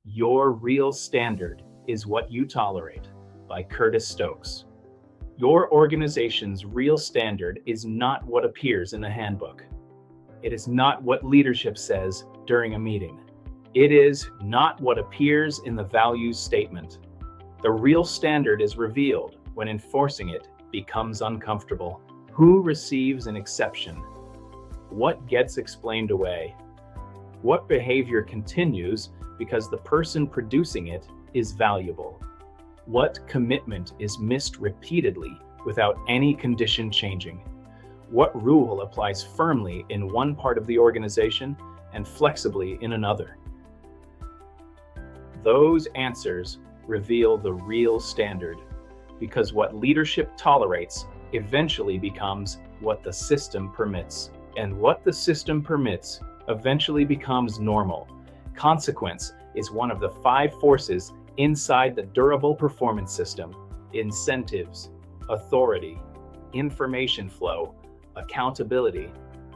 Your Real Standard is What You Tolerate by Curtis Stoaks. Your organization's real standard is not what appears in the handbook. It is not what leadership says during a meeting. It is not what appears in the values statement. The real standard is revealed when enforcing it becomes uncomfortable. Who receives an exception? What gets explained away? What behavior continues because the person producing it is valuable? What commitment is missed repeatedly without any condition changing? What rule applies firmly in one part of the organization and flexibly in another? Those answers reveal the real standard, because what leadership tolerates eventually becomes what the system permits, and what the system permits eventually becomes normal. Consequence is one of the 5 forces inside the durable performance system: incentives, authority, information flow, accountability,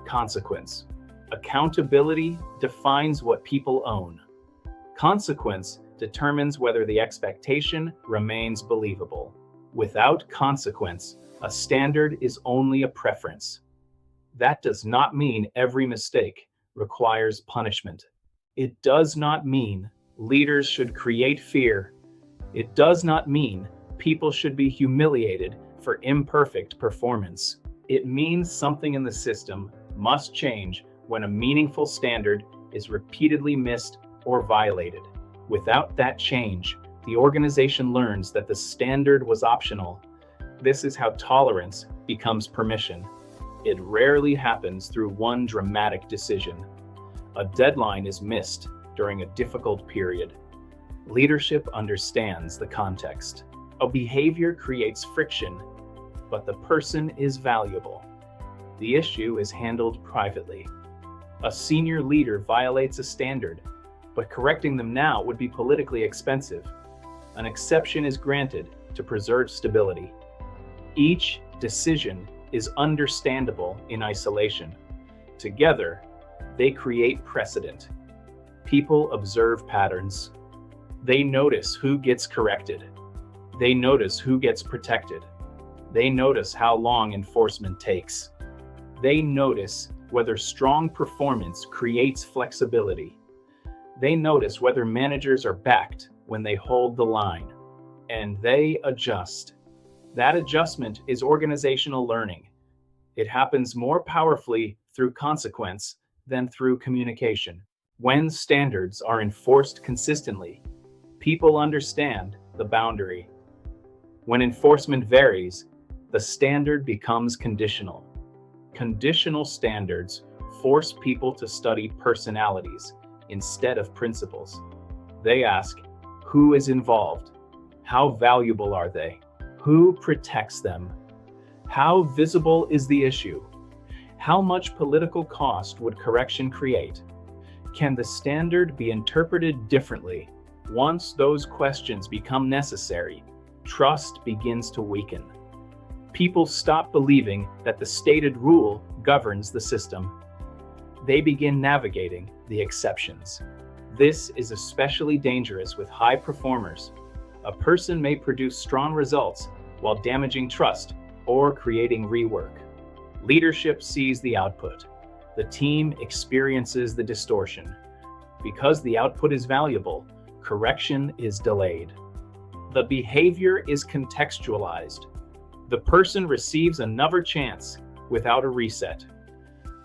consequence. Accountability defines what people own. Consequence determines whether the expectation remains believable. Without consequence, a standard is only a preference. That does not mean every mistake requires punishment. It does not mean leaders should create fear. It does not mean people should be humiliated for imperfect performance. It means something in the system must change when a meaningful standard is repeatedly missed or violated. Without that change, the organization learns that the standard was optional. This is how tolerance becomes permission. It rarely happens through one dramatic decision. A deadline is missed during a difficult period. Leadership understands the context. A behavior creates friction, but the person is valuable. The issue is handled privately. A senior leader violates a standard, but correcting them now would be politically expensive. An exception is granted to preserve stability. Each decision is understandable in isolation. Together, they create precedent. People observe patterns. They notice who gets corrected. They notice who gets protected. They notice how long enforcement takes. They notice whether strong performance creates flexibility. They notice whether managers are backed when they hold the line. And they adjust. That adjustment is organizational learning. It happens more powerfully through consequence than through communication. When standards are enforced consistently, people understand the boundary. When enforcement varies, the standard becomes conditional. Conditional standards force people to study personalities instead of principles. They ask, who is involved? How valuable are they? Who protects them? How visible is the issue? How much political cost would correction create? Can the standard be interpreted differently? Once those questions become necessary, trust begins to weaken. People stop believing that the stated rule governs the system. They begin navigating the exceptions. This is especially dangerous with high performers. A person may produce strong results while damaging trust or creating rework. Leadership sees the output. The team experiences the distortion. Because the output is valuable, correction is delayed. The behavior is contextualized. The person receives another chance without a reset.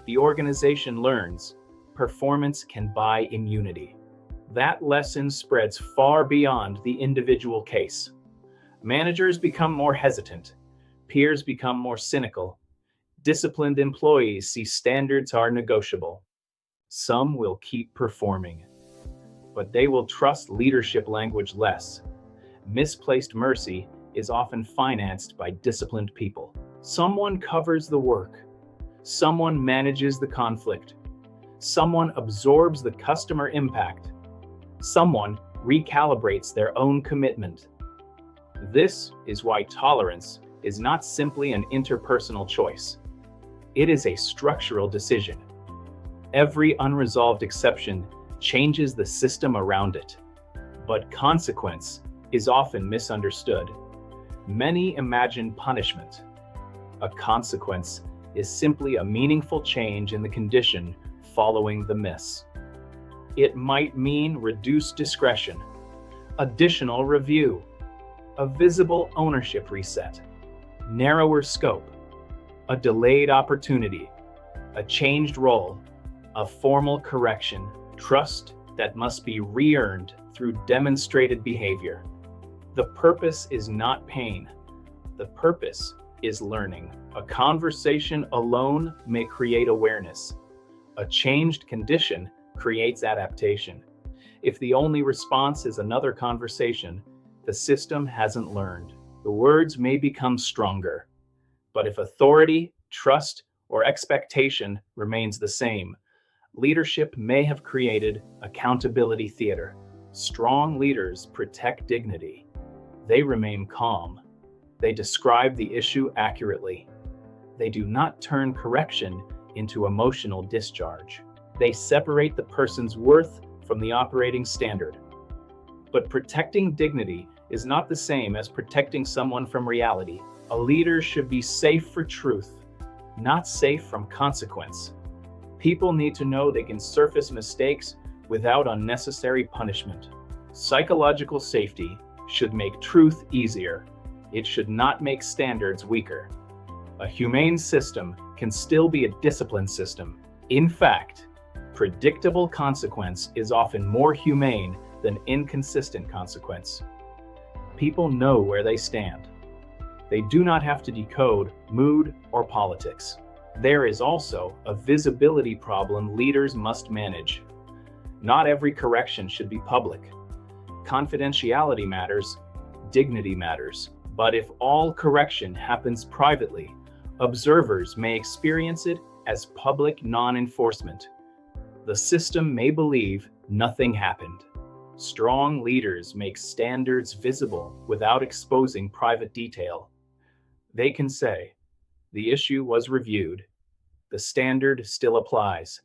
The organization learns performance can buy immunity. That lesson spreads far beyond the individual case. Managers become more hesitant. Peers become more cynical. Disciplined employees see standards are negotiable. Some will keep performing, but they will trust leadership language less. Misplaced mercy is often financed by disciplined people. Someone covers the work. Someone manages the conflict. Someone absorbs the customer impact. Someone recalibrates their own commitment. This is why tolerance is not simply an interpersonal choice. It is a structural decision. Every unresolved exception changes the system around it. but consequence is often misunderstood. Many imagine punishment. A consequence is simply a meaningful change in the condition following the miss. It might mean reduced discretion, additional review, a visible ownership reset, narrower scope, a delayed opportunity, a changed role, a formal correction, trust that must be re-earned through demonstrated behavior. The purpose is not pain. The purpose is learning. A conversation alone may create awareness. A changed condition creates adaptation. If the only response is another conversation, the system hasn't learned. The words may become stronger. But if authority, trust, or expectation remains the same, leadership may have created accountability theater. Strong leaders protect dignity. They remain calm. They describe the issue accurately. They do not turn correction into emotional discharge. They separate the person's worth from the operating standard. But protecting dignity is not the same as protecting someone from reality. A leader should be safe for truth, not safe from consequence. People need to know they can surface mistakes without unnecessary punishment. Psychological safety should make truth easier. It should not make standards weaker. A humane system can still be a disciplined system. In fact, predictable consequence is often more humane than inconsistent consequence. People know where they stand. They do not have to decode mood or politics. There is also a visibility problem leaders must manage. Not every correction should be public. Confidentiality matters, dignity matters. But if all correction happens privately, observers may experience it as public non-enforcement. The system may believe nothing happened. Strong leaders make standards visible without exposing private detail. They can say, the issue was reviewed. The standard still applies.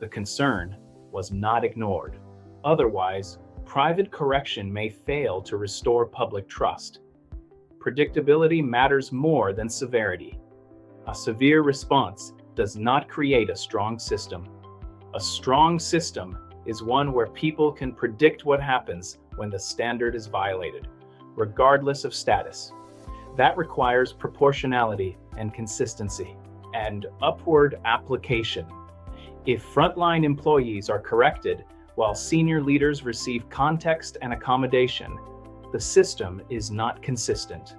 The concern was not ignored. Otherwise, private correction may fail to restore public trust. Predictability matters more than severity. A severe response does not create a strong system. A strong system is one where people can predict what happens when the standard is violated, regardless of status. That requires proportionality and consistency, and upward application. If frontline employees are corrected while senior leaders receive context and accommodation, the system is not consistent.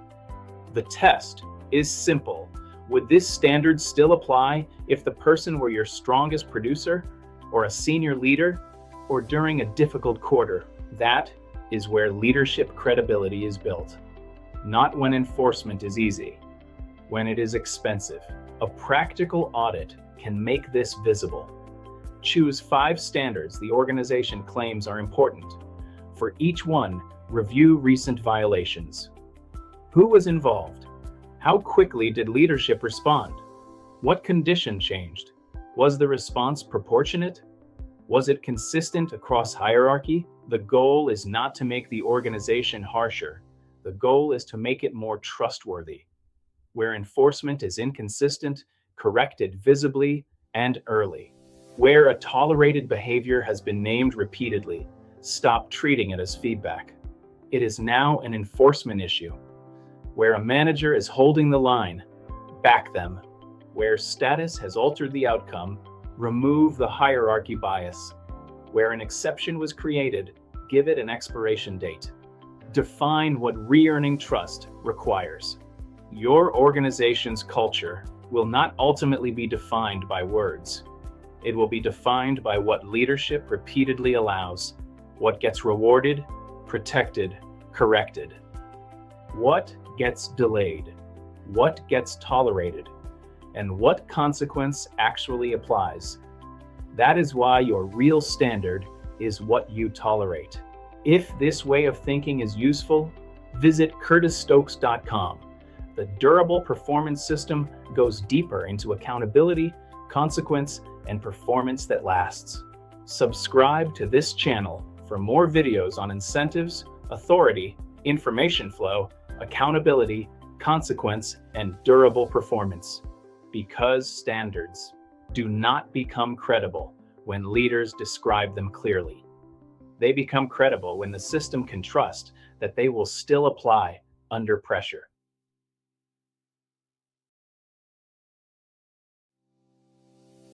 The test is simple. Would this standard still apply if the person were your strongest producer, or a senior leader, or during a difficult quarter? That is where leadership credibility is built. Not when enforcement is easy, when it is expensive. A practical audit can make this visible. Choose 5 standards the organization claims are important. For each one, review recent violations. Who was involved? How quickly did leadership respond? What condition changed? Was the response proportionate? Was it consistent across hierarchy? The goal is not to make the organization harsher. The goal is to make it more trustworthy. Where enforcement is inconsistent, correct it visibly and early. Where a tolerated behavior has been named repeatedly, stop treating it as feedback. It is now an enforcement issue. Where a manager is holding the line, back them. Where status has altered the outcome, remove the hierarchy bias. Where an exception was created, give it an expiration date. Define what re-earning trust requires. Your organization's culture will not ultimately be defined by words. It will be defined by what leadership repeatedly allows, what gets rewarded, protected, corrected. What gets delayed, what gets tolerated, and what consequence actually applies. That is why your real standard is what you tolerate. If this way of thinking is useful, visit curtisstoaks.com. The durable performance system goes deeper into accountability, consequence, and performance that lasts. Subscribe to this channel for more videos on incentives, authority, information flow, accountability, consequence, and durable performance. Because standards do not become credible when leaders describe them clearly. They become credible when the system can trust that they will still apply under pressure.